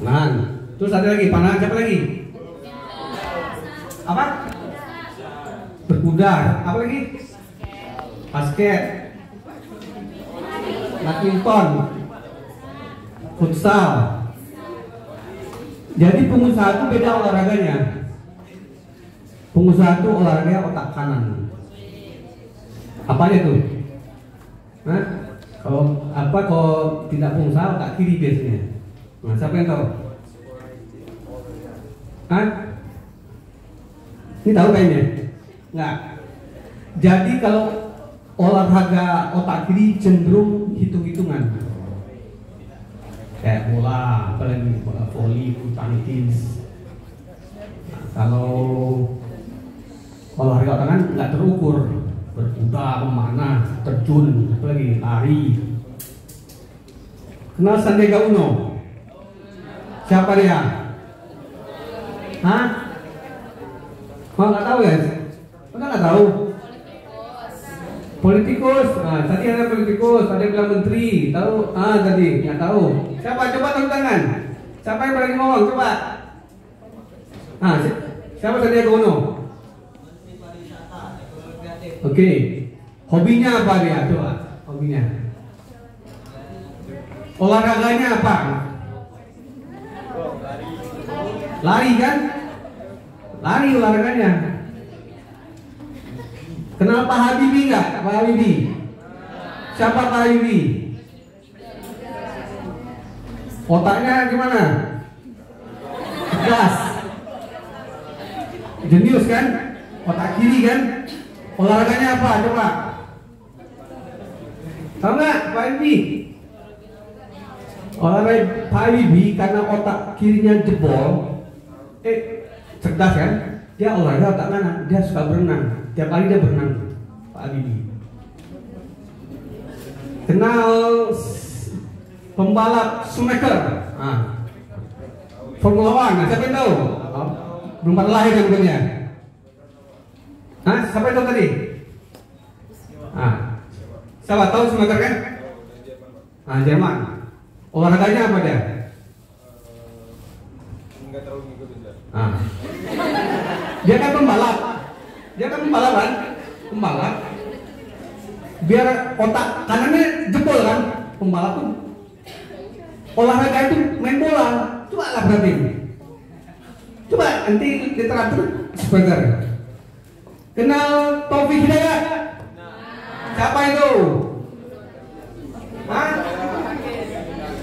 Nah, terus ada lagi panah, siapa lagi? Apa? Berkuda, apa lagi? Basket, badminton, futsal. Jadi pengusaha itu beda olahraganya. Pengusaha itu olahraganya otak kanan. Apanya tuh? Nah, kalau tidak pengusaha otak kiri biasanya. Nah, siapa yang tahu? Hah? Ini tahu kayaknya? Enggak. Jadi kalau olahraga otak kiri cenderung hitung-hitungan. Kayak bola, apalagi bola voli, bulu tangkis. Nah, kalau olahraga otak kanan nggak terukur, berkuda, memanah, terjun, apalagi lari. Kenal Sandiaga Uno? Siapa dia? Hah? Oh, nggak tahu ya? Nggak tahu. Politikus. Nah, tadi ada politikus, ada yang bilang menteri. Tahu? Tadi nggak tahu. Siapa? Coba tepuk tangan. Siapa yang paling ngomong? Coba. Siapa Sandiaga Uno? Oke. Hobinya apa dia? Coba. Hobinya. Olahraganya apa? Lari kan? Lari olahraganya. Kenal Pak Habibie nggak? Pak Habibie. Siapa Pak Habibie? Otaknya gimana? Gas. Jenius kan? Otak kiri kan? Olahraganya apa? Coba. Tahu nggak Pak Habibie? Olahraga Pak Habibie karena otak kirinya jebol, cerdas kan? Dia olahraga otak kanan, dia suka berenang. Tiap hari dia berenang, Pak Habibie. Kenal pembalap Schumacher, Formula One, siapa yang tahu? Belum pada lahir yang punya. Siapa yang tahu tadi? Siapa tahu Schumacher kan? Jerman. Olahraganya apa dia? Enggak terlalu ngikutin. Dia kan pembalap. Kan? Pembalap. Biar otak kanannya jebol kan? Pembalap tuh olahraga itu main bola. Coba lah berarti. Coba nanti literatur sebentar. Kenal Taufik Hidayat? Siapa itu?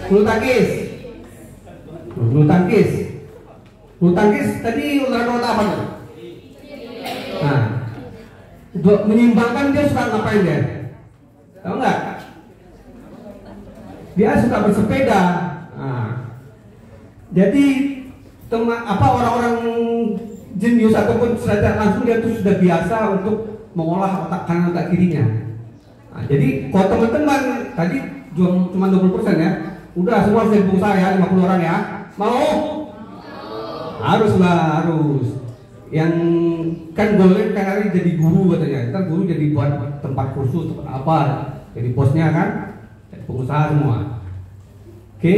Bulu tangkis tadi olahraga apa tuh? Menyimbangkan dia suka ngapain dia? Tahu nggak? Dia suka bersepeda. Jadi orang-orang jenius ataupun secara langsung dia tuh sudah biasa untuk mengolah otak kanan otak kirinya. Jadi kalau teman-teman tadi cuma 20% ya. Udah semua harus jadi pengusaha ya, 50 orang ya. Mau? Harus. Yang kan golnya kan hari jadi guru katanya. Ntar guru jadi buat tempat kursus apa? Jadi bosnya kan jadi pengusaha semua. Oke.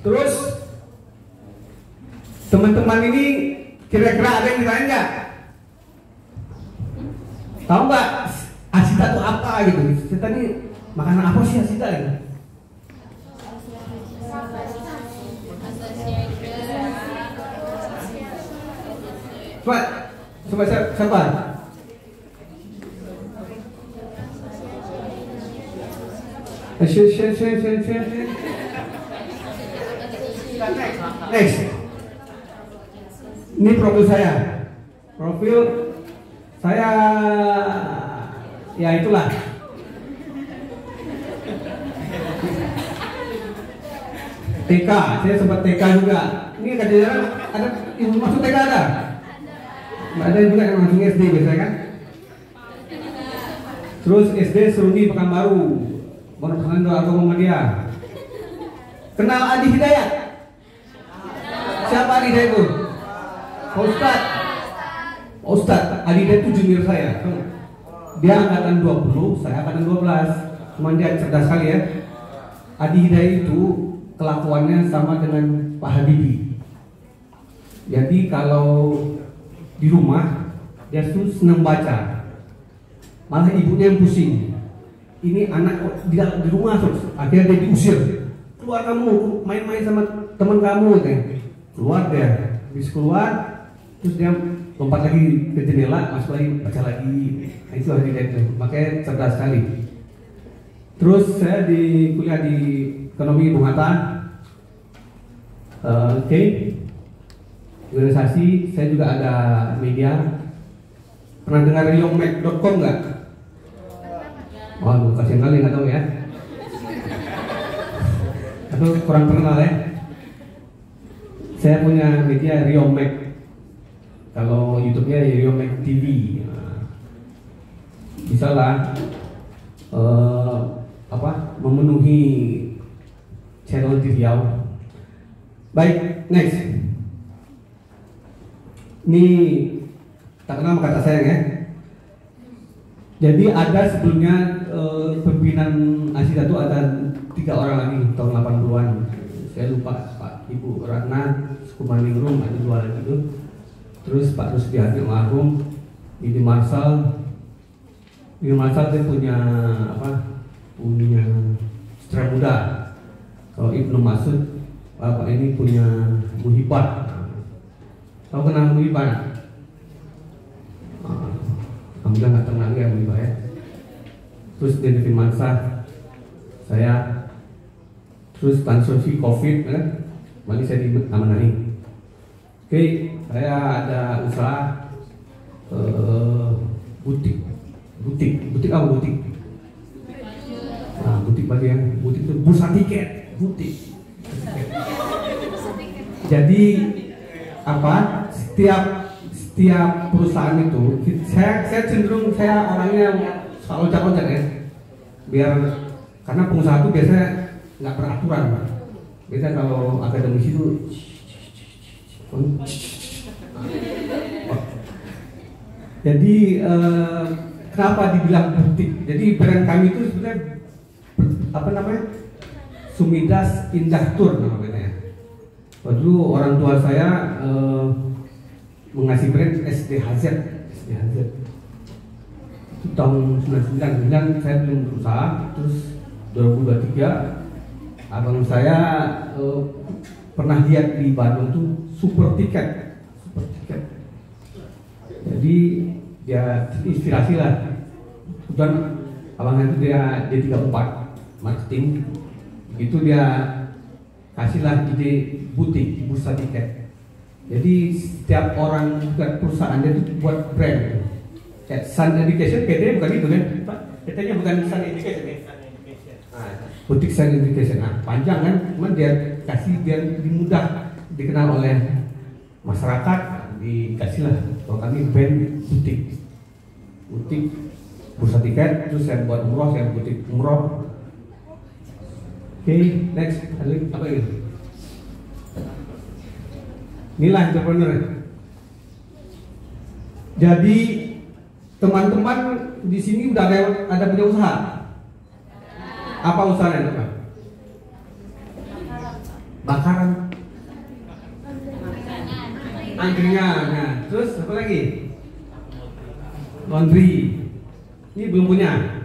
Terus teman-teman ini kira-kira ada yang ditanya nggak? Tahu nggak asita itu apa gitu? Asita ini makanan apa sih asita ya? Coba siapa? Next. Ini profil saya. Ya itulah. TK, saya sempat TK juga. Ini kajian ada ibu masuk TK ada? Ada juga yang langsung SD biasanya kan? Terus SD Seruni Pekanbaru, Pondok Pesantren Doa Agama Muhammadiyah. Kenal Adi Hidayat? Siapa Adi Hidayat itu? Ustadz Adi Hidayat itu junior saya. Dia angkatan 20, saya angkatan 12. Cuman dia cerdas sekali ya. Adi Hidayat itu kelakuannya sama dengan Pak Habibie. Jadi kalau di rumah dia tuh senang baca, malah ibunya yang pusing. Ini anak di rumah terus, akhirnya dia diusir. Keluar kamu, main-main sama teman kamu, gitu. Keluar dia, habis keluar, terus dia lompat lagi ke jendela, masuk lagi baca lagi. Nah, itu hari dia itu, makanya cerdas sekali. Terus saya kuliah di ekonomi Bung Hatta, organisasi. Saya juga ada media. Pernah dengar riomac.com nggak? Oh, kasihan kali nggak tahu ya. Atau kurang terkenal ya. Saya punya media Riomac. Kalau YouTube-nya Riomac TV. Nah, bisa lah memenuhi channel di Riau. Baik, next. Ini tak kenal kata sayang ya. Jadi ada sebelumnya pimpinan Asita itu ada 3 orang lagi tahun 80-an. Saya lupa Pak Ibu Ratna, Sukumaningrum, ada 2 lagi itu. Terus Pak Rusdiati almarhum, Ini Marsal dia punya punya Sutra Muda. Kalau Ibnu Masud, Bapak ini punya Muhibah. Tahu kenal Muhibah? Alhamdulillah nggak tenang ya Muhibah ya. Terus Denvin Mansah, saya, terus Tan Sofi COVID kan, mari saya diamanai. Oke, saya ada usaha butik apa butik? Nah, butik bagi yang butik itu bursa tiket, butik. Jadi setiap perusahaan itu, saya cenderung orangnya soal loncat-loncat ya, biar karena pengusaha itu biasanya nggak beraturan, Pak. Biasanya kalau akademis itu jadi kenapa dibilang butik? Jadi brand kami itu sebenarnya Sumidas Indah Tour namanya. Dulu orang tua saya mengasih brand SDHZ. Itu tahun 99 saya belum berusaha. Terus 2023 abang saya pernah lihat di Bandung tuh super tiket. Jadi dia inspirasi lah. Kemudian abang itu dia D34 marketing. Begitu dia kasihlah ide butik, bursa tiket. Jadi setiap orang buat perusahaan dia itu buat brand. Kayak Sun Education, PT bukan itu kan? Pak, PT-nya bukan Sun Education ya? Butik Sun Education, panjang kan? Cuman dia kasih biar lebih mudah dikenal oleh masyarakat, dikasihlah. Kalau kami brand butik bursa tiket, terus saya buat umroh, saya butik umroh. Oke, next, apa ini? Inilah entrepreneur. Jadi teman-teman di sini udah ada punya usaha. Apa usahanya teman? Bakaran. Angkringan. Nah, terus apa lagi? Laundry. Ini belum punya.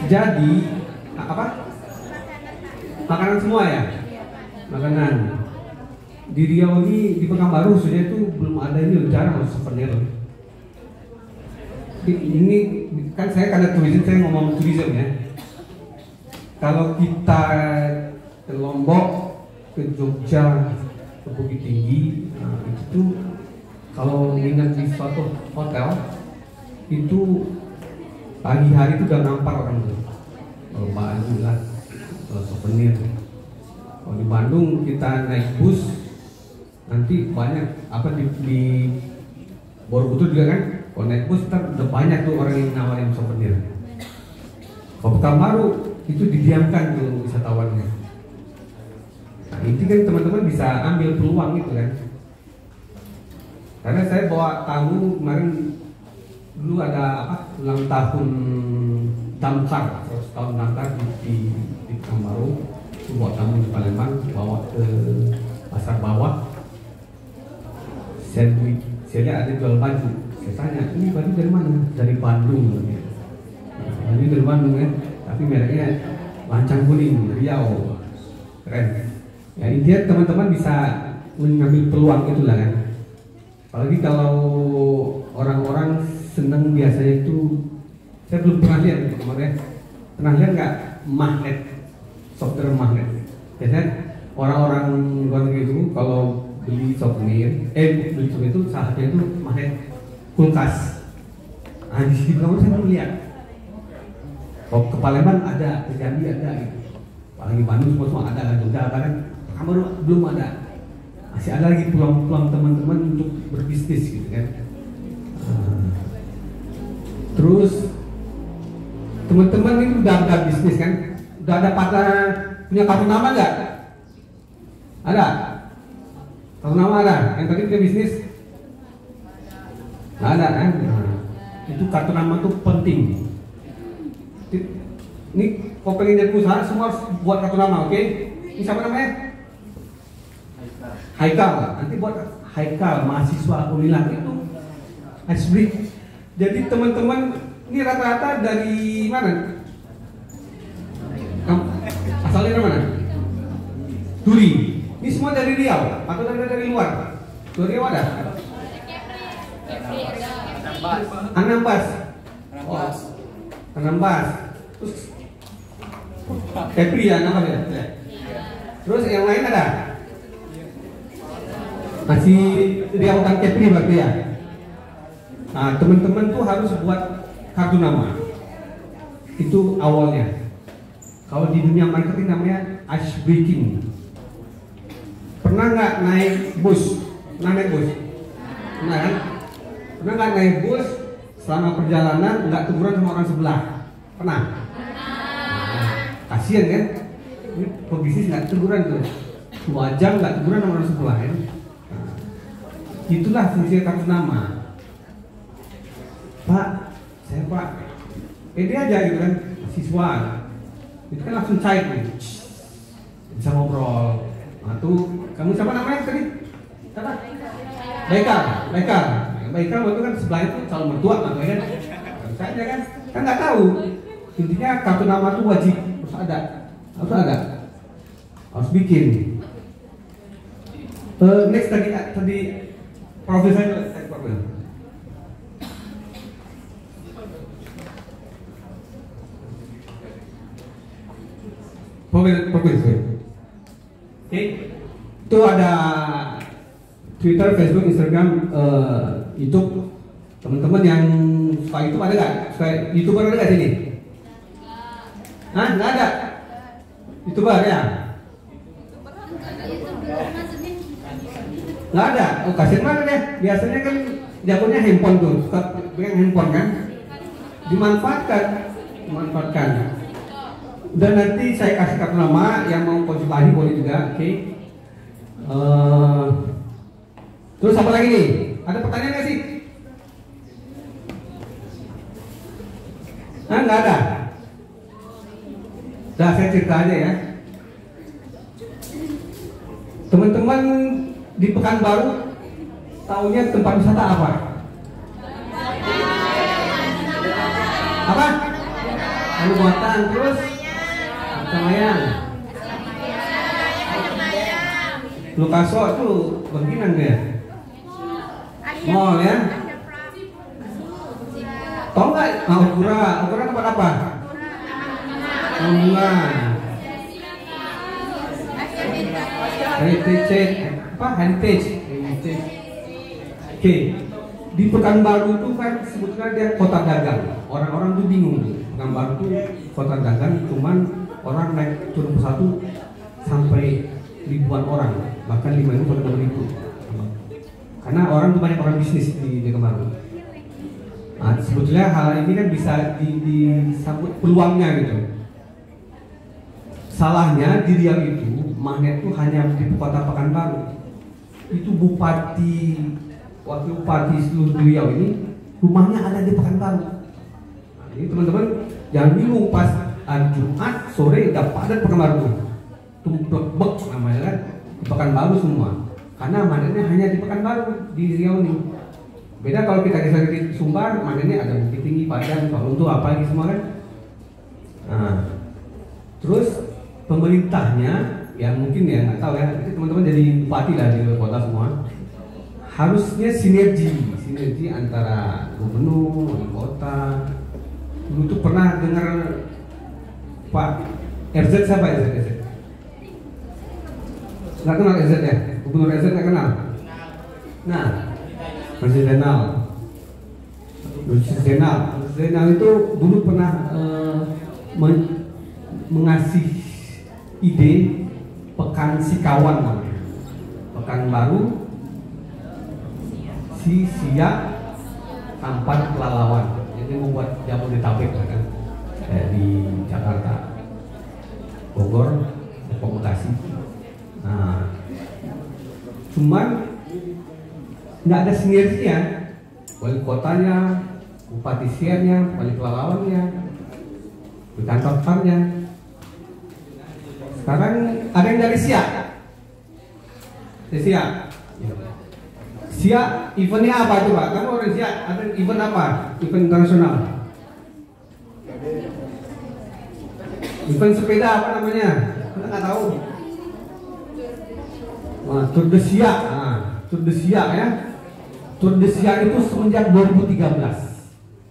Jadi apa? Makanan semua ya? Makanan. Di Riau ini, di Pekanbaru khususnya itu belum ada ini, jarang loh souvenir. Ini kan saya karena tourism, saya ngomong tourism ya. Kalau kita ke Lombok, ke Jogja, ke Bukit Tinggi, nah itu kalau nginep di suatu hotel itu pagi hari itu udah nampar orang tuh. Kalau baju lah, souvenir. Kalau di Bandung kita naik bus, nanti banyak apa di Borobudur juga kan. Kalau naik bus udah banyak tuh orang yang nawarin souvenir. Kalau Pekanbaru itu didiamkan tuh wisatawannya. Nah ini kan teman-teman bisa ambil peluang gitu kan. Karena saya bawa tamu kemarin, dulu ada ulang tahun damkar 100 tahun damkar di Pekanbaru, buat tamu di Palembang, bawa ke pasar bawah. Saya lihat ada jual baju. Saya tanya, ini baju dari mana? Dari Bandung. Baju dari Bandung ya, tapi mereknya Lancang Kuning, Riau. Keren. Ya intinya teman-teman bisa mengambil peluang itulah kan. Apalagi kalau orang-orang senang biasanya itu, saya belum pernah lihat itu kemarin. Pernah lihat nggak magnet, software magnet? Biasanya orang-orang luar negeri itu kalau beli souvenir itu salah satunya itu magnet kulkas. Nah di sini kamu saya belum lihat. Kalau ke Palembang ada, ke Jambi ada gitu. Apalagi Bandung semua ada kan, Jogja ada kan, Pekanbaru belum ada. Masih ada lagi peluang-peluang teman-teman untuk berbisnis gitu kan. Terus teman-teman ini udah bisnis kan, udah ada punya kartu nama nggak? Ada? Kartu nama ada? Yang tadi punya bisnis? Nggak ada kan? Nah, itu kartu nama tuh penting. Ini kalau pengen jadi usaha semua harus buat kartu nama, oke? Ini siapa namanya? Haikal. Nanti buat Haikal, mahasiswa Unilag itu Asbrik. Jadi teman-teman ini rata-rata dari mana? Asalnya dari mana? Duri. Ini semua dari Riau atau dari luar? Dari Riau ada? Anambas. Oh, Anambas. Terus Kepri ya, nama ya. Terus yang lain ada? Masih Riau dan Kepri berarti ya. Nah, teman-teman tuh harus buat kartu nama. Itu awalnya. Kalau di dunia marketing namanya ice breaking. Pernah nggak naik bus? Pernah naik bus? Pernah kan? Pernah nggak naik bus selama perjalanan nggak teguran sama orang sebelah? Pernah? Nah, kasian kan? Ini pebisnis nggak teguran tuh. 2 jam nggak teguran sama orang sebelah kan? Nah, itulah fungsi kartu nama. Pak, saya Pak, pede aja gitu kan, siswa, itu kan langsung cair nih, bisa ngobrol. Nah tuh, kamu siapa namanya tadi? Siapa? Baikal itu kan sebelah itu calon mertua, kan? Saya kan nggak tahu. Intinya kartu nama tuh wajib harus ada, harus bikin. Next tadi profesor saya. Progres. Oke, itu ada Twitter, Facebook, Instagram, YouTube. Teman-teman yang suka YouTube ada nggak? Suka YouTuber ada nggak sini? Hah? Nggak ada. YouTuber ya? Nggak ada. Oh kasihan mana deh. Biasanya kan jagonya handphone tuh, suka pegang handphone kan? Dimanfaatkan. Dan nanti saya kasih kartu nama yang mau konsultasi boleh juga, oke? Terus apa lagi nih? Ada pertanyaan nggak sih? Nah, nggak ada. Dah saya cerita aja ya. Teman-teman di Pekanbaru taunya tempat wisata apa? Apa? Lalu buatan terus. Semayang, Lukaso itu bangkinan dia, mall ya. Tahu nggak? Ukura tempat apa? Bunga. Heritage. Oke. Di Pekanbaru itu kan sebetulnya dia kota dagang. Orang-orang tuh bingung tuh. Pekanbaru tuh kota dagang, cuman orang naik turun pesawat sampai ribuan orang, bahkan 5.000 sampai 6.000. Karena orang tuh banyak orang bisnis di Pekanbaru. Nah, sebetulnya hal ini kan bisa disambut peluangnya gitu. Salahnya di Riau itu magnet itu hanya di kota Pekanbaru. Itu wakil bupati seluruh Riau ini rumahnya ada di Pekanbaru. Jadi teman-teman jangan bingung pas hari Jumat sore udah padat Pekanbaru, tumplek-bek namanya kan, di Pekanbaru semua. Karena manennya hanya di Pekanbaru, di Riau nih. Beda kalau kita geser di Sumbar, manennya ada Bukit Tinggi, Padang, Paluntu, apa lagi semua kan. Nah, terus pemerintahnya, ya mungkin ya nggak tahu ya, teman-teman jadi bupati lah di kota semua. Harusnya sinergi antara gubernur, wali kota. Dulu tuh pernah dengar Pak RZ, siapa RZ? Nggak kenal RZ ya? Gubernur RZ nggak kenal? Nah, Masih Zainal itu dulu pernah mengasih ide Pekan Sikawan namanya. Pekanbaru Siak Tampan Pelalawan. Jadi membuat Jabodetabek kan, di Jakarta, Bogor, Depok, Bekasi. Nah, cuman nggak ada sinerginya. Wali kotanya, bupati siarnya, wali pelalawannya, kantornya. Sekarang ada yang dari Siak. Siak, eventnya apa tuh Pak? Kamu orang Siak, ada event apa? Event internasional. Event sepeda apa namanya? Kita nggak tahu. Nah, Tour de Siak. Nah, Tour de Siak ya. Tour de Siak itu semenjak 2013.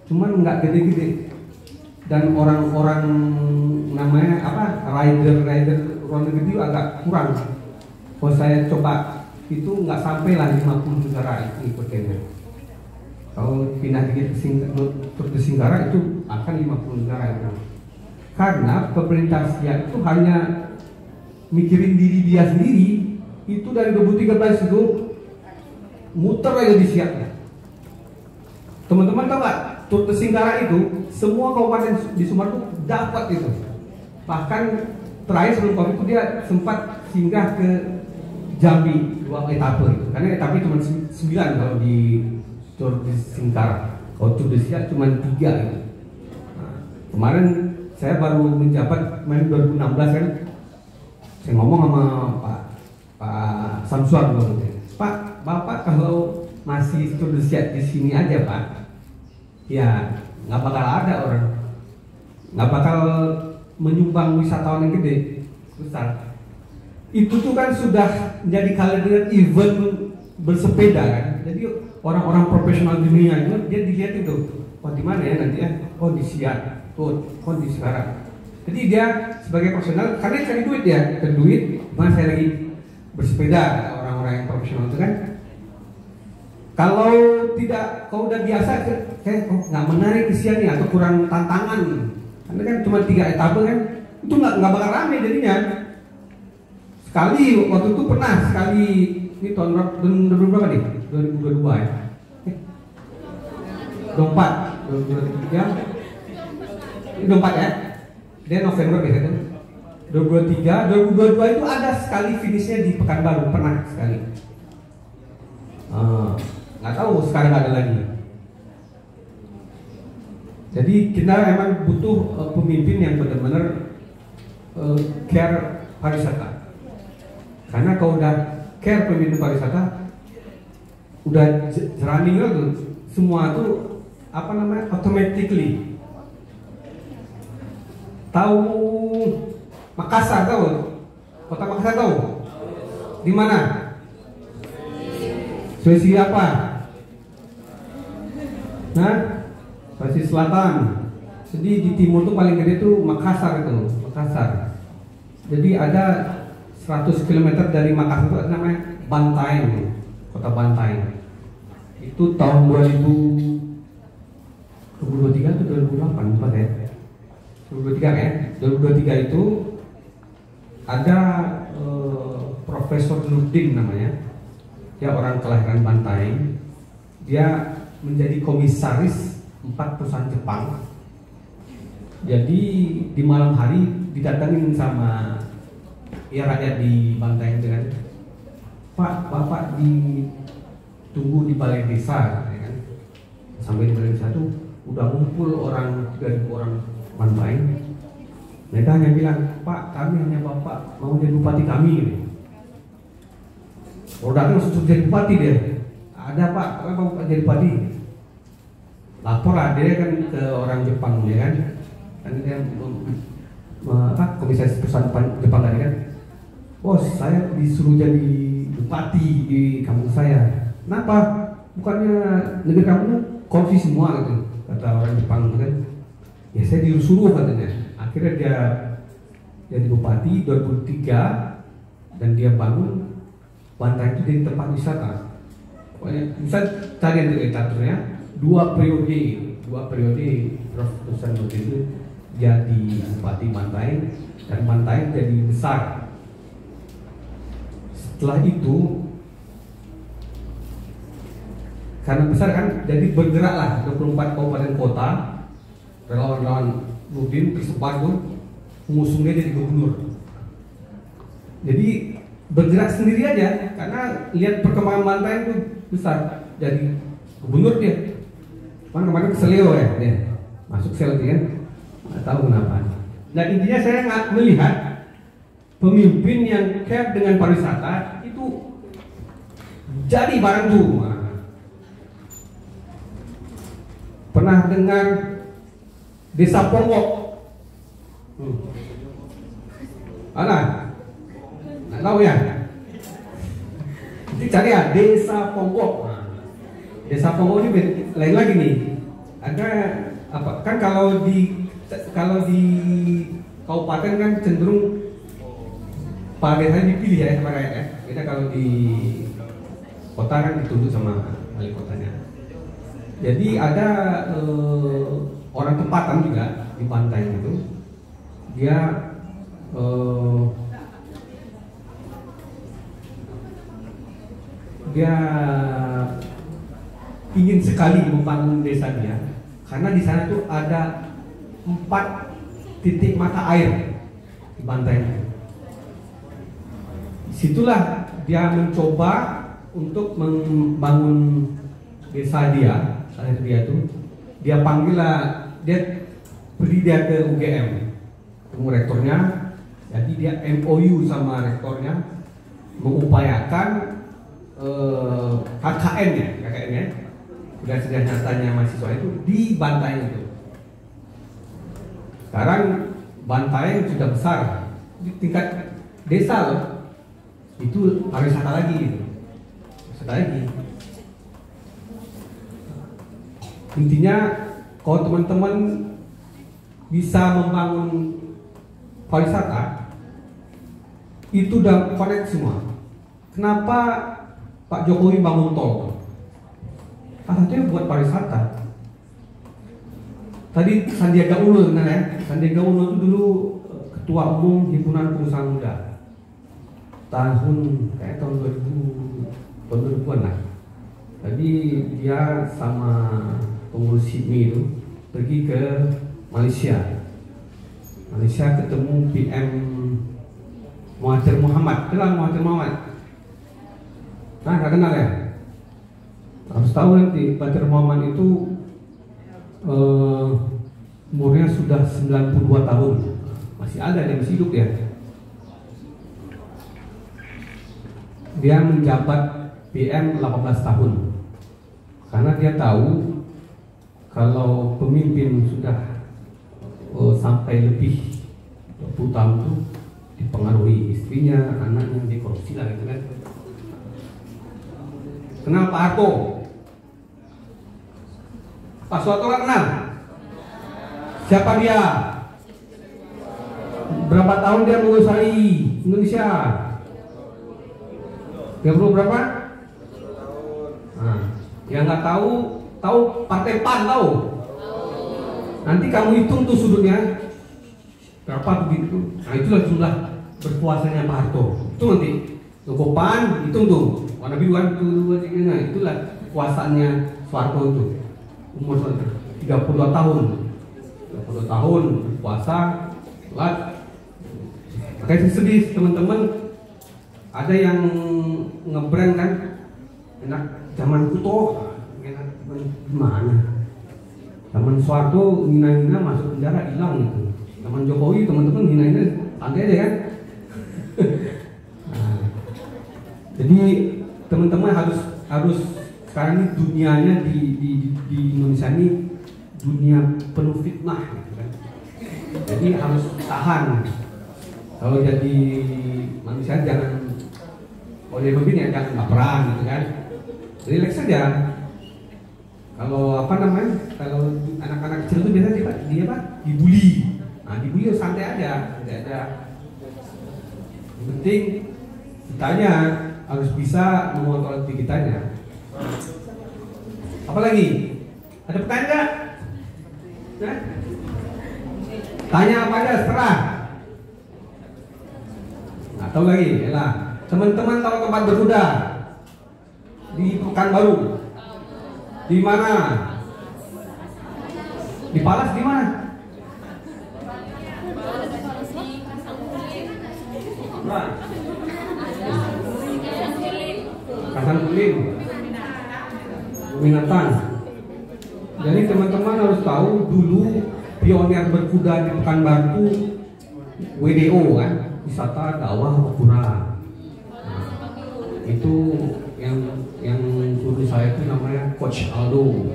Cuman nggak gede-gede. Dan orang-orang namanya apa? Rider luar negeri agak kurang. Kalau saya coba itu nggak sampai lah 50 negara ikutnya. Kalau pindah dikit ke Singkara itu akan 50 negara itu. Karena pemerintah Siak itu hanya mikirin diri dia sendiri. Itu dari 2013 itu muter aja di Siak. Teman-teman tahu nggak? Tour de Singkara itu semua kabupaten di Sumatera itu dapat itu. Bahkan terakhir sebelum Covid itu dia sempat singgah ke Jambi 2 etape itu. Karena etape cuma 9 kalau di Tour de Singkara. Kalau Tour de Siak cuma 3 gitu. Nah, kemarin saya baru menjabat main 2016 kan. Saya ngomong sama Pak Samsuar dulu. Pak, Bapak kalau masih Tour de Siak di sini aja Pak, ya nggak bakal ada orang, nggak bakal menyumbang wisatawan yang gede besar. Itu tuh kan sudah menjadi kalender event bersepeda kan. Jadi orang-orang profesional dunia itu dia dilihat itu, oh di mana ya nanti ya, oh di Siak, oh di sekarang. Jadi dia sebagai profesional karena cari duit ya, cari duit. Mana saya lagi bersepeda, orang-orang yang profesional itu kan. Kalau udah biasa kayak nggak menarik ke Siak nih atau kurang tantangan, karena kan cuma 3 etape kan, itu nggak bakal rame jadinya. Sekali waktu itu pernah sekali ini tahun berapa nih? 2022 ya? 24, 2023, ini 24 ya? Dia November biasanya. 2023, 2022 itu ada sekali finishnya di Pekanbaru, pernah sekali. Nggak tahu sekarang nggak ada lagi. Jadi kita emang butuh pemimpin yang benar-benar care pariwisata. Karena kalau udah care pemimpin pariwisata, udah running tuh semua tuh apa namanya automatically. Tahu Makassar tahu? Kota Makassar tahu? Di mana? Sulawesi apa? Nah, Sulawesi Selatan. Jadi di timur tuh paling gede tuh Makassar itu, Makassar. Jadi ada 100 km dari Makassar itu namanya Bantaeng, kota Bantaeng. Itu tahun 2023 atau 2008 lupa ya. 2023 ya. 2023 itu ada Profesor Nurdin namanya. Dia orang kelahiran Bantaeng. Dia menjadi komisaris 4 perusahaan Jepang. Jadi di malam hari didatengin sama ya rakyat di Bantaeng dengan Pak, Bapak ditunggu di balai desa, ya kan? Sampai di balai desa tuh udah ngumpul orang 3.000 orang Bantaeng. Mereka hanya bilang, Pak, kami hanya Bapak mau jadi bupati kami. Kalau datang langsung jadi bupati dia. Ada Pak, mau jadi bupati. Lapor lah dia kan ke orang Jepang ya kan. Kan dia komisaris perusahaan Jepang tadi kan. Bos, saya disuruh jadi bupati di kampung saya. Kenapa? Bukannya negeri kamu korupsi semua gitu, kata orang Jepang kan. Ya saya disuruh katanya. Akhirnya dia jadi bupati 2003 dan dia bangun Bantaeng itu jadi tempat wisata. Pokoknya bisa cari literaturnya 2 periode Prof. Tusan itu jadi bupati Bantaeng dan Bantaeng jadi besar. Setelah itu karena besar kan, jadi bergeraklah 24 kabupaten kota, relawan-relawan Nurdin tersebar tuh, mengusung dia jadi gubernur. Jadi bergerak sendiri aja, karena lihat perkembangan Bantaeng itu besar, jadi gubernur dia. Kemarin ke Seleo ya, dia masuk sel kan, nggak tahu kenapa. Nah intinya saya nggak melihat pemimpin yang care dengan pariwisata itu jadi barang tuh. Pernah dengar Desa Ponggok? Nggak tahu ya? Nanti cari ya, Desa Ponggok. Desa Ponggok ini lain lagi nih. Ada apa? Kan kalau di kabupaten kan cenderung Pak Desanya dipilih ya sama rakyat ya. Beda kalau di kota kan ditunduk sama wali kotanya. Jadi ada orang tempatan juga di Bantaeng itu, dia ingin sekali membangun desa dia, karena di sana tuh ada 4 titik mata air di Bantaeng. Disitulah dia mencoba untuk membangun desa dia. Dia tuh dia panggil lah, dia pergi dia ke UGM, ketemu rektornya, jadi dia MOU sama rektornya mengupayakan KKN ya, tugas nyatanya mahasiswa itu di Bantaeng itu. Sekarang Bantaeng sudah besar di tingkat desa loh, itu pariwisata lagi gitu. Wisata lagi. Intinya kalau teman-teman bisa membangun pariwisata itu udah connect semua. Kenapa Pak Jokowi bangun tol? Salah satunya buat pariwisata. Tadi Sandiaga Uno, benar ya? Sandiaga Uno itu dulu ketua umum Himpunan Pengusaha Muda tahun 2000-an lah. Jadi dia sama pengurus HIPMI itu pergi ke Malaysia ketemu PM Mahathir Muhammad. Kenal Mahathir Muhammad? Nah, nggak kenal ya? Harus tahu nanti Mahathir Muhammad itu umurnya sudah 92 tahun, masih ada, dia masih hidup ya. Dia menjabat PM 18 tahun karena dia tahu kalau pemimpin sudah sampai lebih 20 tahun itu dipengaruhi istrinya, anaknya, dikorupsi lah gitu kan. Kenal Pak Harto? Pak Soeharto nggak kenal? Siapa dia? Berapa tahun dia menguasai Indonesia? 30 berapa? Nah, yang nggak tahu Partai PAN tahu? Nanti kamu hitung tuh sudutnya berapa begitu. Nah itulah jumlah berkuasanya Pak Harto. Itu nanti logo PAN hitung tuh warna biru kan tuh, nah itulah kekuasaannya Soeharto itu. Umur 32 tahun puasa lah. Makanya sedih teman-teman, ada yang ngebrand kan enak zaman kuto, enak gimana Zaman Soeharto hina-hina masuk penjara hilang gitu. Zaman Jokowi teman-teman hina-hina santai aja kan. Nah, jadi teman-teman harus sekarang ini dunianya di Indonesia ini dunia penuh fitnah gitu kan. Jadi harus tahan. Kalau jadi manusia jangan, kalau dia begini ya jangan baperan gitu kan. Relax saja. Kalau apa namanya? Kalau anak-anak kecil itu biasanya dia apa? Dibully. Nah, dibully santai aja, tidak ada. Yang penting kitanya harus bisa mengontrol diri kitanya. Apalagi? Ada pertanyaan nggak? Nah? Tanya apa aja, serah. Nah, tahu lagi, ya. Teman-teman tahu tempat berkuda di Pekanbaru? Di mana? Di Palas di mana? Kasangkulim, Minatan. Jadi teman-teman harus tahu dulu pionir berkuda di Pekanbaru WDO kan, wisata dakwah Pura. Nah, itu yang guru saya itu namanya Coach Aldo.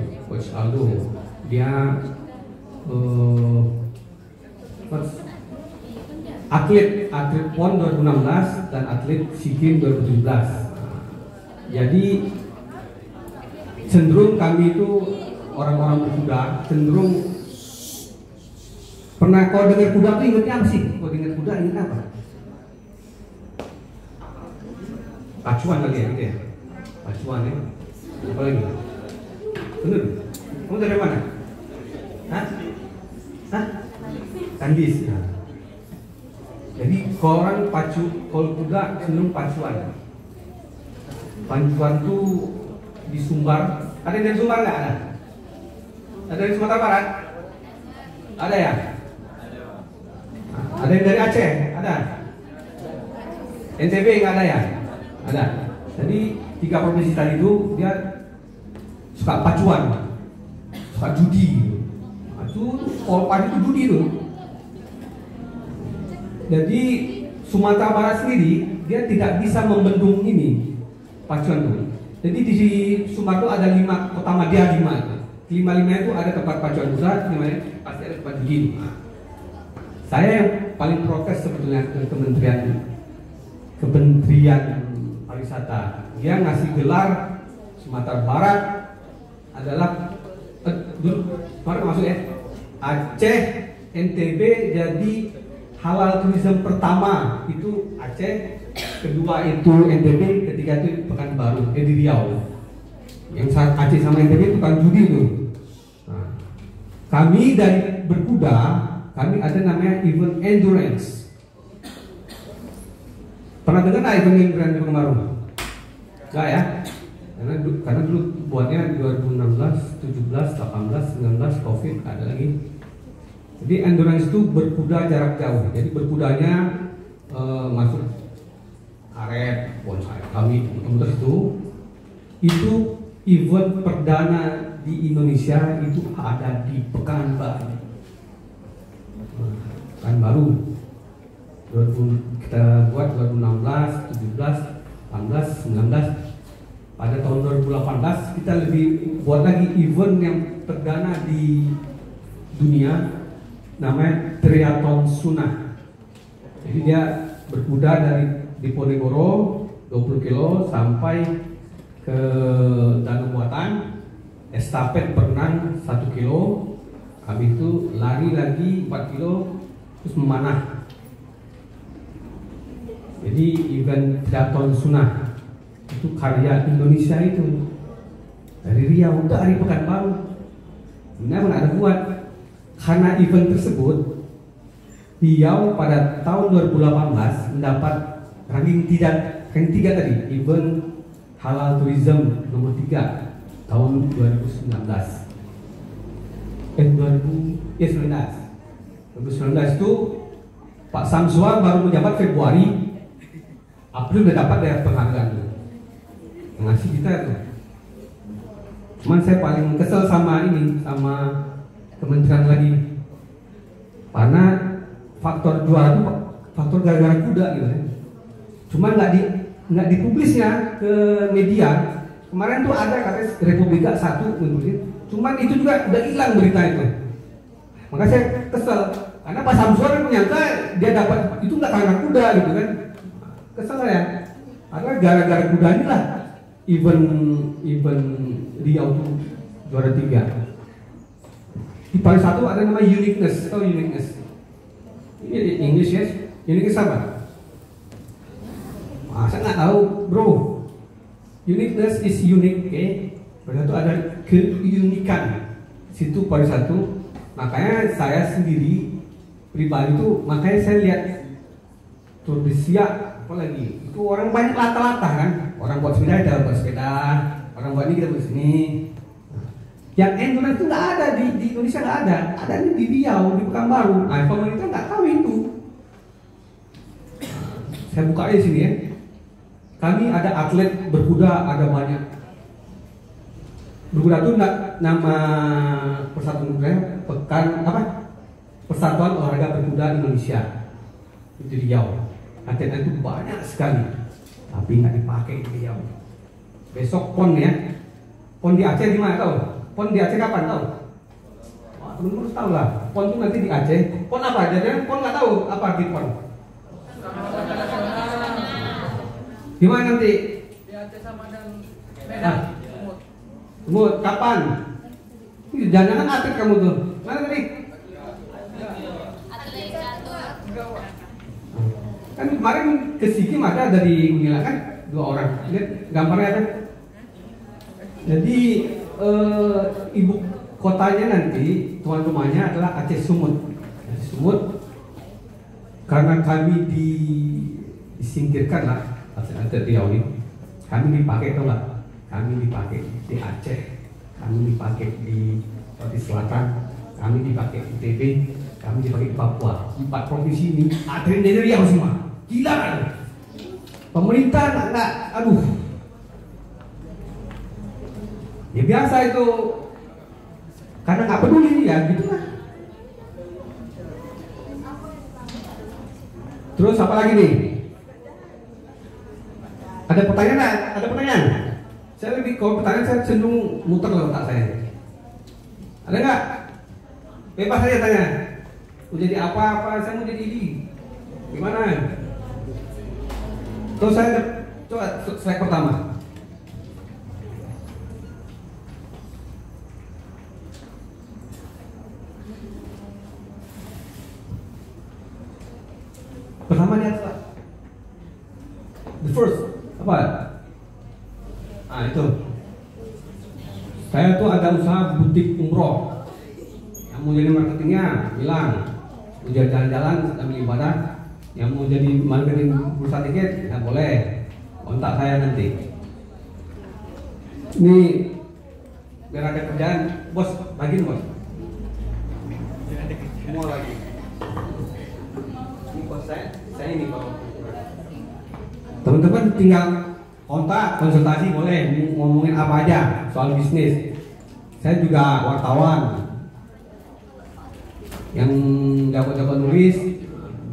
Dia atlet PON 2016 dan atlet SEA Games 2017. Jadi cenderung kami itu orang-orang berkuda cenderung pernah kau dengar kuda itu ingatnya apa sih? Kau dengar kuda ingat apa? Pacuan lagi ya gitu ya? Pacuan ya? Apa lagi? Bener? Kamu dari mana? Hah? Kandis. Nah. Jadi kalau kuda cenderung pacuan. Pacuan tuh di Sumbar. Ada yang dari Sumbar nggak ada? Ada dari Sumatera Barat? Ada ya? Ada yang dari Aceh? Ada? NTB nggak ada ya? Ada. Jadi 3 provinsi tadi itu dia suka pacuan, suka judi. Itu polpan itu judi itu. Jadi Sumatera Barat sendiri dia tidak bisa membendung ini pacuan itu. Jadi di Sumbar itu ada 5 kota madya 5 itu. 5 itu ada tempat pacuan kuda, 5 pasti ada tempat judi. Saya yang paling protes sebetulnya ke Kementerian Pariwisata. Dia ngasih gelar Sumatera Barat adalah mana maksudnya? Aceh, NTB jadi halal tourism pertama itu Aceh, kedua itu NTB, ketiga itu Pekanbaru, di Riau. Yang saat Aceh sama NTB itu kan judi itu. Nah, kami dari berkuda, kami ada namanya event endurance. Pernah dengar nggak event endurance di Pekanbaru? Enggak ya? Karena dulu buatnya 2016, 17, 18, 19 COVID ada lagi. Jadi endurance itu berkuda jarak jauh. Jadi berkudanya masuk karet, bonsai kami teman-teman itu event perdana di Indonesia itu ada di Pekanbaru. Pekanbaru. Kita buat 2016, 17, 18, 19. Pada tahun 2018 kita lebih buat lagi event yang perdana di dunia, namanya Triathlon Sunnah. Jadi dia berkuda dari Diponegoro 20 kilo sampai ke Danau Buatan, estafet berenang 1 kilo, habis itu lari lagi 4 kilo, terus memanah. Jadi event Triathlon Sunnah itu karya Indonesia itu dari Riau, dari Pekanbaru. Sebenarnya ada buat. Karena event tersebut Riau pada tahun 2018 mendapat ranking 3 tadi, event halal tourism nomor 3 tahun 2019. 2019 itu Pak Samsua baru menjabat Februari, April udah dapat ya penghargaan itu. Ngasih kita tuh. Cuman saya paling kesel sama ini, sama kementerian lagi. Karena faktor juara itu faktor gara-gara kuda gitu ya. Cuma nggak dipublisnya ke media. Kemarin tuh ada katanya Republika 1 mungkin. Cuman itu juga udah hilang berita itu. Maka saya kesel karena Pak Samsur menyangka dia dapat itu nggak karena kuda gitu kan. Kesel ya. Karena gara-gara kuda inilah event Riau tuh juara 3. Di paling satu ada nama uniqueness, atau uniqueness. Ini di English ya, uniqueness apa? Saya nggak tahu, bro. Uniqueness is unique, oke? Pada itu ada keunikan. Situ paling satu. Makanya saya sendiri pribadi tuh, makanya saya lihat Tour de Sia, apalagi itu orang banyak lata-lata kan. Orang buat sepeda, kita buat sepeda. Orang buat ini kita buat sini. Yang endurance itu nggak ada di Indonesia, nggak ada. Ada di Riau, di Pekanbaru. Nah, pemerintah nggak tahu itu. Saya buka aja sini ya. Kami ada atlet berkuda, ada banyak. Berkuda itu nama persatuan Persatuan Olahraga Berkuda Indonesia di Riau. Atletnya itu banyak sekali, tapi nggak dipakai di Riau. Besok PON ya. PON di Aceh di mana tahu? PON di Aceh kapan tahu? Wah, teman-teman harus tahu lah. PON itu nanti di Aceh. PON apa? Jadi PON nggak tahu apa arti PON. Di mana nanti? Di Aceh sama dan Medan. Semut. Kapan? Jangan atlet kamu tuh. Mana tadi? Atlet catur. Kan kemarin ke Sikim ada dari Unila kan 2 orang. Lihat gambarnya ada. Jadi ibu kotanya nanti tuan rumahnya adalah Aceh Sumut. Aceh Sumut karena kami disingkirkan lah atlet Riau ini. Kami dipakai tuh nggak? Kami dipakai di Aceh, kami dipakai di Selatan, kami dipakai di TB, kami dipakai di Papua. 4 provinsi ini atlet dari Riau semua. Gila kan? Pemerintah nggak, aduh. Ya biasa itu, karena nggak peduli ya gitu lah. Terus apa lagi nih? Ada pertanyaan? Ada pertanyaan? Saya lebih kalau pertanyaan saya cenderung muter lah otak saya. Ada nggak? Bebas saja tanya. Mau jadi apa? Saya mau jadi ini. Gimana? Terus saya coba slide pertama. Pertama lihat the first apa? Itu. Saya tuh ada usaha butik umroh. Yang mau jadi marketingnya bilang, mau jadi jalan-jalan sambil ibadah. Yang mau jadi marketing bursa tiket, ya boleh. Kontak saya nanti. Ini biar ada kerjaan, bos bagiin bos. Semua lagi. Ini bos saya ini bos. Teman-teman tinggal kontak, konsultasi boleh, ngomongin apa aja soal bisnis. Saya juga wartawan yang jago-jago nulis,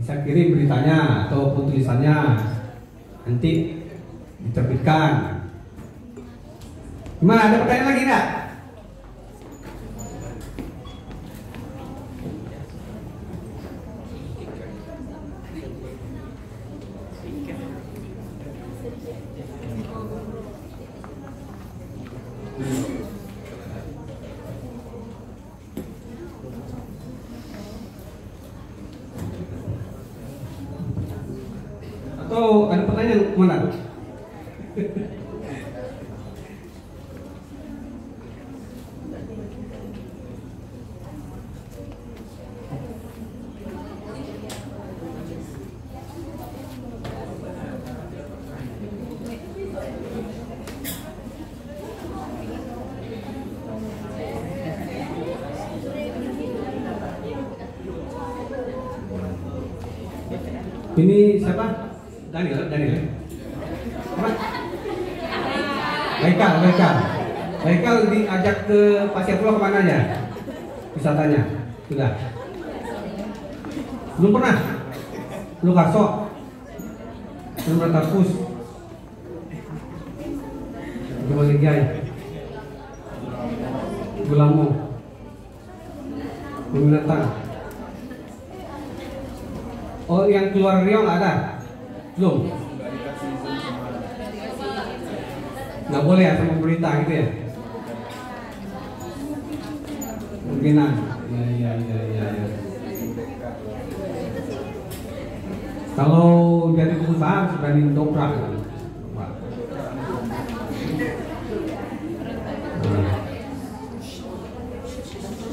bisa kirim beritanya ataupun tulisannya, nanti diterbitkan. Gimana, ada pertanyaan lagi nggak? Atau ada pertanyaan mana? Ini siapa? Daniel. Apa? Baikal diajak ke Pasir Pulau kemana aja? wisatanya? Sudah? Belum pernah? Belum Karso? Belum pernah Tarkus? Belum Ligai? Belamo? Belum Binatang? Oh, yang keluar Riau nggak ada? Belum? Nggak boleh ya sama pemerintah gitu ya? Mungkinan. Ya. Kalau jadi pengusaha sudah didobrak.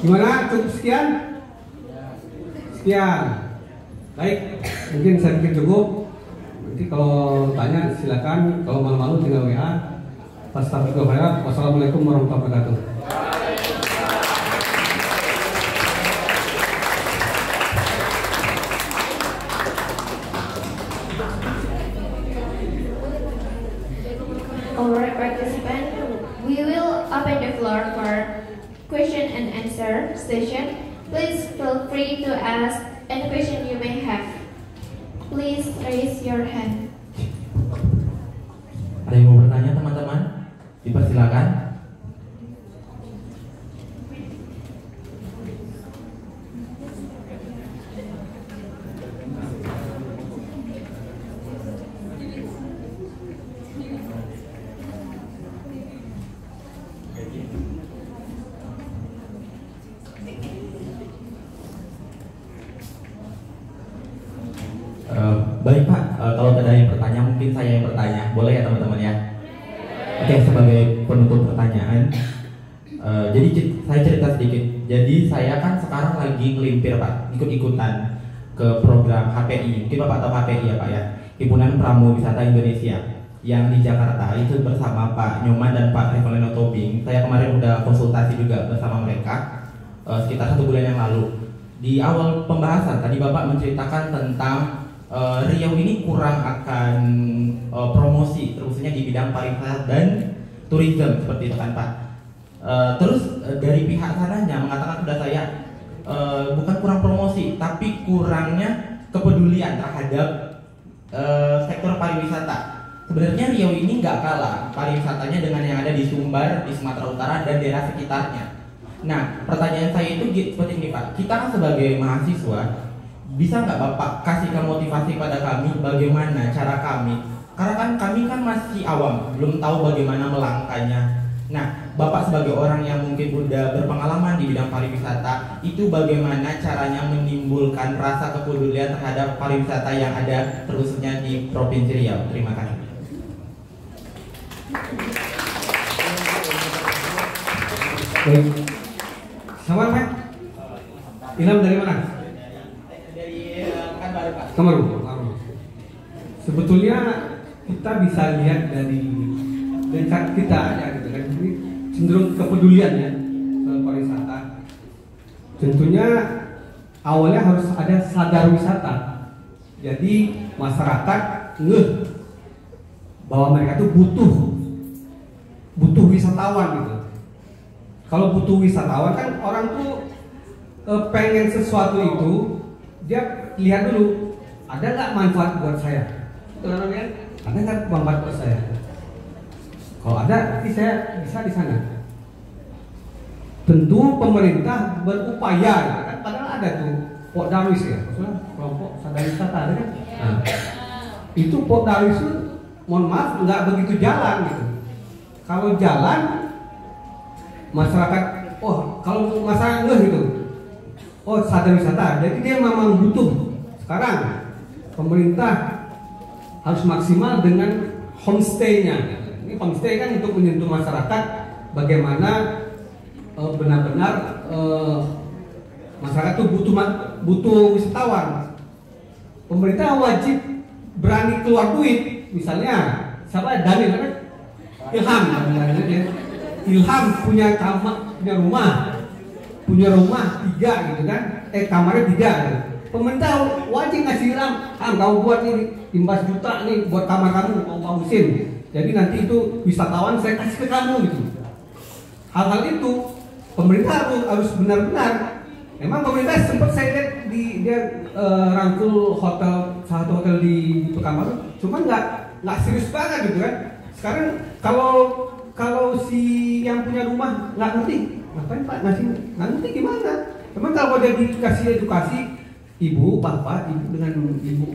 Gimana? Cukup sekian? Sekian. Baik, mungkin saya pikir cukup. Nanti kalau tanya silakan. Kalau malu-malu tinggal WA. Wassalamualaikum warahmatullahi wabarakatuh. Alright, participant, we will open the floor for question and answer session. Please feel free to ask any question you may have. Please raise your hand. Ada yang mau bertanya teman-teman? Dipersilakan. Baik Pak, kalau tidak ada yang bertanya mungkin saya yang bertanya, boleh ya teman-teman ya? Oke, sebagai penutup pertanyaan, jadi saya cerita sedikit. Jadi saya kan sekarang lagi ngelimpir Pak, ikut-ikutan ke program HPI. Mungkin Bapak tahu HPI ya Pak ya, Himpunan Pramu Wisata Indonesia yang di Jakarta. Itu bersama Pak Nyoman dan Pak Revalino Tobing. Saya kemarin udah konsultasi juga bersama mereka sekitar 1 bulan yang lalu. Di awal pembahasan tadi Bapak menceritakan tentang Riau ini kurang akan promosi, terusnya di bidang pariwisata dan tourism seperti itu kan Pak. Terus dari pihak sananya mengatakan kepada saya bukan kurang promosi, tapi kurangnya kepedulian terhadap sektor pariwisata. Sebenarnya Riau ini nggak kalah pariwisatanya dengan yang ada di Sumbar, di Sumatera Utara dan daerah sekitarnya. Nah, pertanyaan saya itu seperti ini Pak. Kita kan sebagai mahasiswa, bisa nggak Bapak kasihkan motivasi pada kami bagaimana cara kami, karena kan kami kan masih awam, belum tahu bagaimana melangkahnya. Nah, Bapak sebagai orang yang mungkin udah berpengalaman di bidang pariwisata, itu bagaimana caranya menimbulkan rasa kepedulian terhadap pariwisata yang ada terusnya di Provinsi Riau. Terima kasih. Baik. Sama Pak? Ilham dari mana? Kamaru. Sebetulnya kita bisa lihat dari kita ya gitu kan, ini cenderung kepedulian ya soal pariwisata. Tentunya awalnya harus ada sadar wisata. Jadi masyarakat ngeh bahwa mereka tuh butuh wisatawan gitu. Kalau butuh wisatawan kan orang tuh pengen sesuatu itu, dia lihat dulu ada nggak manfaat buat saya, itu kan, ada nggak manfaat buat saya. Kalau ada, nanti saya bisa di sana. Tentu pemerintah berupaya, kan padahal ada tuh Pokdarwis ya, maksudnya kelompok sadar wisata ada kan. Nah, itu Pokdarwis itu, mohon maaf nggak begitu jalan gitu. Kalau jalan masyarakat, oh kalau masyarakat nggak gitu, oh sadar wisata, jadi dia memang butuh. Sekarang pemerintah harus maksimal dengan homestay-nya. Ini homestay kan untuk menyentuh masyarakat, bagaimana benar-benar masyarakat tuh butuh wisatawan. Pemerintah wajib berani keluar duit. Misalnya siapa Daniel kan? Ilham punya kamar, punya rumah 3 gitu kan? Kamarnya 3 gitu. Pemerintah wajib ngasih Ilham, kamu buat nih 15 juta nih buat kamar kamu, mau bagusin. Jadi nanti itu wisatawan saya kasih ke kamu gitu. Hal-hal itu pemerintah harus benar-benar. Memang pemerintah sempat saya lihat dia rangkul salah satu hotel di Pekanbaru, cuma nggak serius banget gitu kan. Sekarang kalau si yang punya rumah nggak ngerti, ngapain Pak ngasih, nggak ngerti gimana. Memang kalau dia dikasih edukasi, ibu, bapak, dengan ibu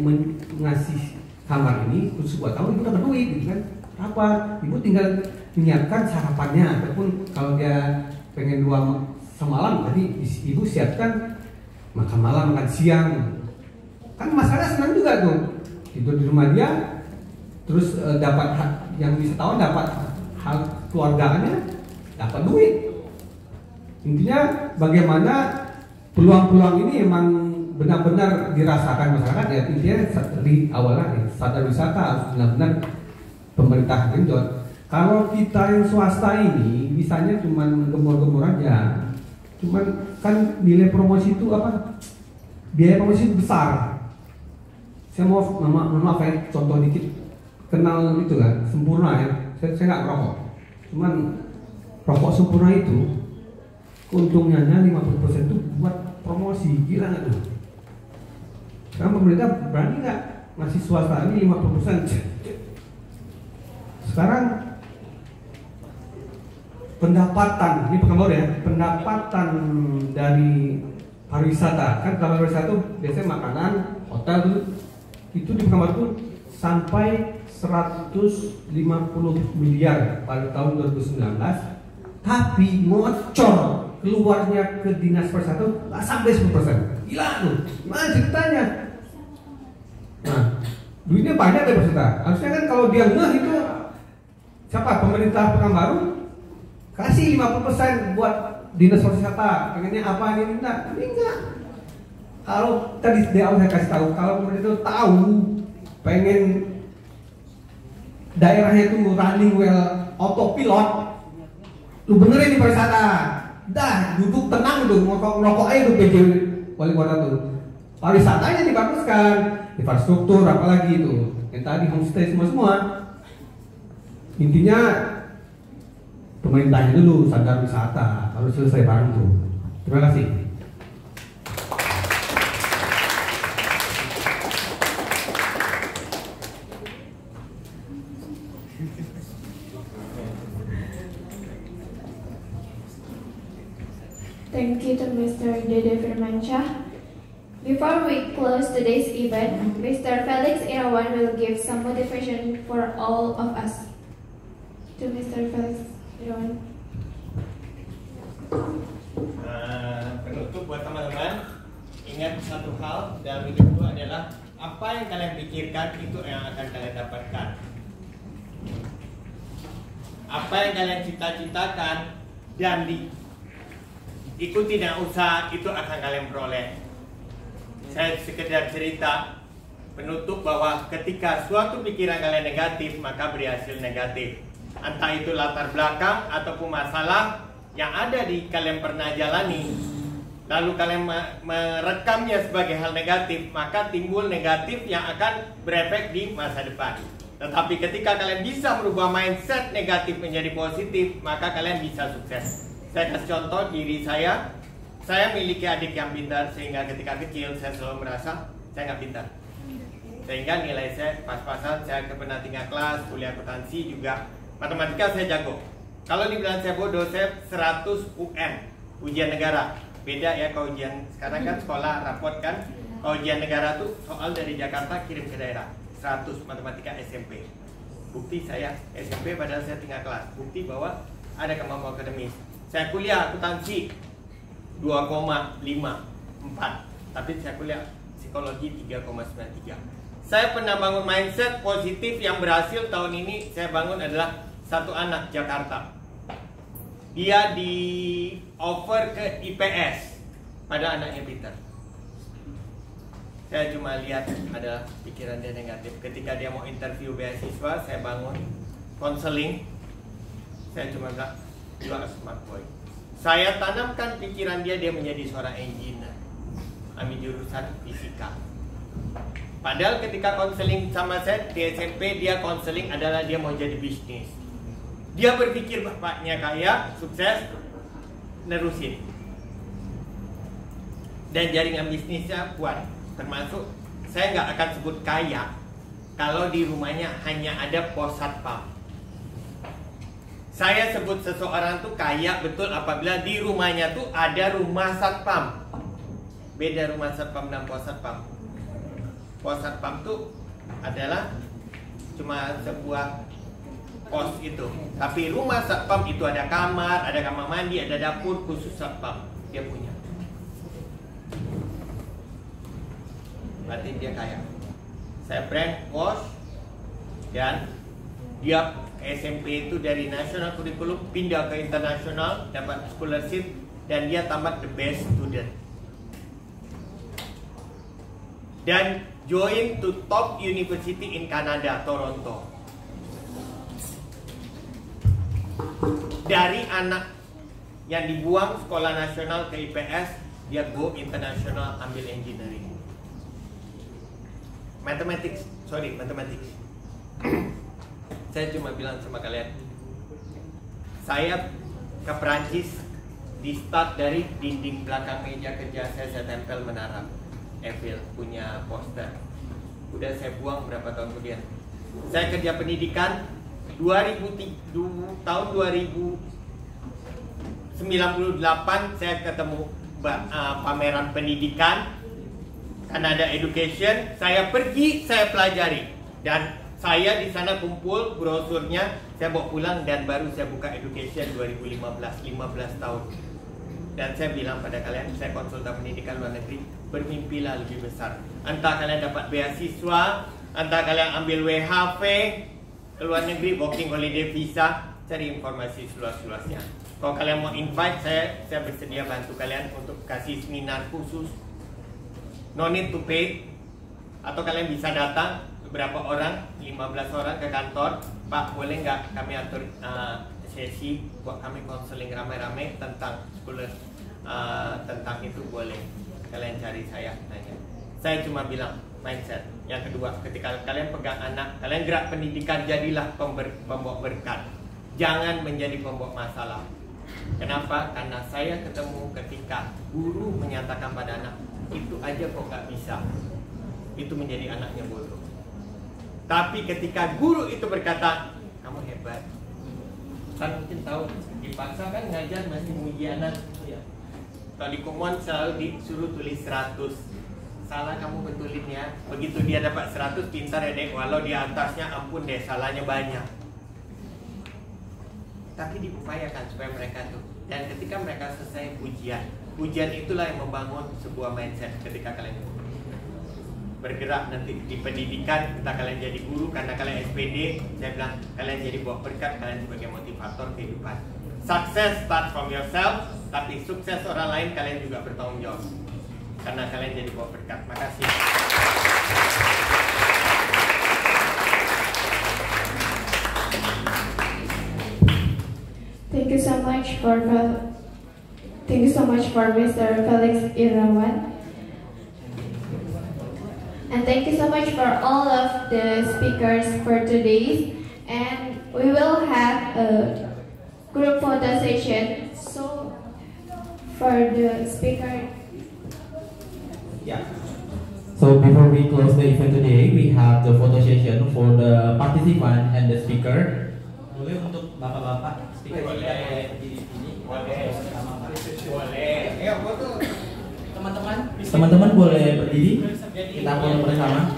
ngasih kamar ini terus buat tahu ibu dapat duit gitu kan. Apa? Ibu tinggal menyiapkan sarapannya, ataupun kalau dia pengen 2 semalam, tadi ibu siapkan makan malam, makan siang. Kan masalah senang juga tuh, tidur di rumah dia, terus dapat yang wisatawan dapat hal keluarganya, dapat duit. Intinya bagaimana peluang-peluang ini emang benar-benar dirasakan masyarakat ya. Intinya dari awalnya sadar wisata harus benar-benar pemerintah genjot. Kalau kita yang swasta ini bisanya cuman gembor-gembor aja. Cuman kan nilai promosi itu apa? Biaya promosi itu besar. Saya mau maaf ya, contoh dikit. Kenal itu kan, Sempurna ya. Saya nggak merokok. Cuman rokok Sempurna itu keuntungannya 50% itu buat promosi. Gila nggak tuh? Sekarang pemerintah berani nggak ngasih swasta ini 50%? Sekarang pendapatan, ini Pekanbaru ya, pendapatan dari pariwisata, kan kalau pariwisata itu biasanya makanan, hotel itu di Pekanbaru itu sampai 150 miliar pada tahun 2019, tapi ngocor keluarnya ke dinas pariwisata nggak sampai 10%. Gila tuh, gimana ceritanya? Nah, duitnya banyak dari pariwisata. Harusnya kan kalau dia ngeh itu siapa? Pemerintah Pekanbaru kasih 50% buat dinas pariwisata, pengennya apa ini enggak, ini enggak. Kalau tadi di awal saya kasih tahu, kalau pemerintah itu tahu pengen daerahnya itu running well autopilot, lu benerin di pariwisata, dah duduk tenang tuh, ngerokok aja tuh PJ wali kota tuh. Pariwisatanya dibaguskan, infrastruktur apalagi itu, yang tadi homestay semua. Intinya pemerintahnya dulu sadar wisata, harus selesai bareng tuh. Terima kasih. Thank you to Mr. Dede Firmansyah. Before we close today's event, Mr. Felix Irawan will give some motivation for all of us. To Mr. Felix Irawan. Penutup buat teman-teman, ingat satu hal dalam hidup itu adalah apa yang kalian pikirkan itu yang akan kalian dapatkan. Apa yang kalian cita-citakan dan diikuti dengan usaha itu akan kalian peroleh. Saya sekedar cerita penutup bahwa ketika suatu pikiran kalian negatif, maka beri hasil negatif. Entah itu latar belakang ataupun masalah yang ada di kalian pernah jalani, lalu kalian merekamnya sebagai hal negatif, maka timbul negatif yang akan berefek di masa depan. Tetapi ketika kalian bisa merubah mindset negatif menjadi positif, maka kalian bisa sukses. Saya kasih contoh diri saya memiliki adik yang pintar, sehingga ketika kecil saya selalu merasa saya nggak pintar, sehingga nilai saya pas-pasan. Saya pernah tinggal kelas, kuliah akuntansi juga. Matematika saya jago. Kalau dibilang saya bodoh, saya 100 UN, ujian negara. Beda ya kalau ujian sekarang kan sekolah rapot kan. Kalau ujian negara tuh soal dari Jakarta kirim ke daerah. 100 matematika SMP. Bukti saya SMP padahal saya tinggal kelas. Bukti bahwa ada kemampuan akademis. Saya kuliah akuntansi 2,54. Tapi saya kuliah psikologi 3,93. Saya pernah bangun mindset positif yang berhasil tahun ini. Saya bangun adalah satu anak Jakarta. Dia di offer ke IPS, pada anaknya pintar. Saya cuma lihat ada pikiran dia negatif. Ketika dia mau interview beasiswa, saya bangun konseling. Saya cuma bilang, you are a smart boy. Saya tanamkan pikiran dia menjadi seorang engineer, ambil jurusan fisika. Padahal ketika konseling sama saya di SMP, dia konseling adalah dia mau jadi bisnis. Dia berpikir bapaknya kaya, sukses. nerusin. Dan jaringan bisnisnya kuat. Termasuk saya nggak akan sebut kaya kalau di rumahnya hanya ada pos satpam. Saya sebut seseorang tuh kaya betul apabila di rumahnya tuh ada rumah satpam. Beda rumah satpam dan pos satpam. Pos satpam tuh adalah cuma sebuah pos itu. Tapi rumah satpam itu ada kamar mandi, ada dapur khusus satpam. Dia punya. Berarti dia kaya. Saya brainwash dan dia SMP itu dari national curriculum pindah ke internasional, dapat scholarship dan dia tamat the best student. Dan join to top university in Canada, Toronto. Dari anak yang dibuang sekolah nasional ke IPS, dia go internasional ambil engineering. Mathematics. Saya cuma bilang sama kalian, saya ke Perancis di start dari dinding belakang meja kerja saya tempel menara Eiffel punya poster. Udah saya buang berapa tahun kemudian. Saya kerja pendidikan tahun 2098 saya ketemu pameran pendidikan Canada Education, saya pergi, saya pelajari dan saya di sana kumpul brosurnya, saya bawa pulang dan baru saya buka Education 2015, 15 tahun. Dan saya bilang pada kalian, saya konsultan pendidikan luar negeri, bermimpilah lebih besar. Entah kalian dapat beasiswa, entah kalian ambil WHV ke luar negeri, working holiday visa, cari informasi seluas-luasnya. Kalau kalian mau invite saya bersedia bantu kalian untuk kasih seminar khusus. No need to pay. Atau kalian bisa datang beberapa orang, 15 orang ke kantor. Pak, boleh nggak kami atur sesi buat kami konseling ramai-ramai tentang scholar, tentang itu boleh. Kalian cari saya, tanya. Saya cuma bilang mindset. Yang kedua, ketika kalian pegang anak, kalian gerak pendidikan, jadilah pembawa berkat. Jangan menjadi pembawa masalah. Kenapa? Karena saya ketemu ketika guru menyatakan pada anak, itu aja kok nggak bisa, itu menjadi anaknya bodoh. Tapi ketika guru itu berkata, kamu hebat, kan mungkin tahu di pasar kan ngajar masih muji anak ya. Kalau di Kumon selalu disuruh tulis 100, salah kamu betulin ya. Begitu dia dapat 100, pintar ya dek, walau di atasnya ampun deh salahnya banyak. Tapi diupayakan supaya mereka tuh. Dan ketika mereka selesai pujian itulah yang membangun sebuah mindset ketika kalian bergerak nanti di pendidikan. Kita kalian jadi guru karena kalian SPD, saya bilang kalian jadi buah berkat, kalian sebagai motivator kehidupan. Success start from yourself, tapi sukses orang lain kalian juga bertanggung jawab karena kalian jadi buah berkat. Makasih. Thank you so much for Mr. Felix Irawan. And thank you so much for all of the speakers for today. And we will have a group photo session. So for the speaker. Yeah. So before we close the event today, we have the photo session for the participant and the speaker. Boleh untuk bapak-bapak speaker kita boleh berdiri di sini. Boleh. Boleh. Teman-teman boleh berdiri. Kita foto bersama.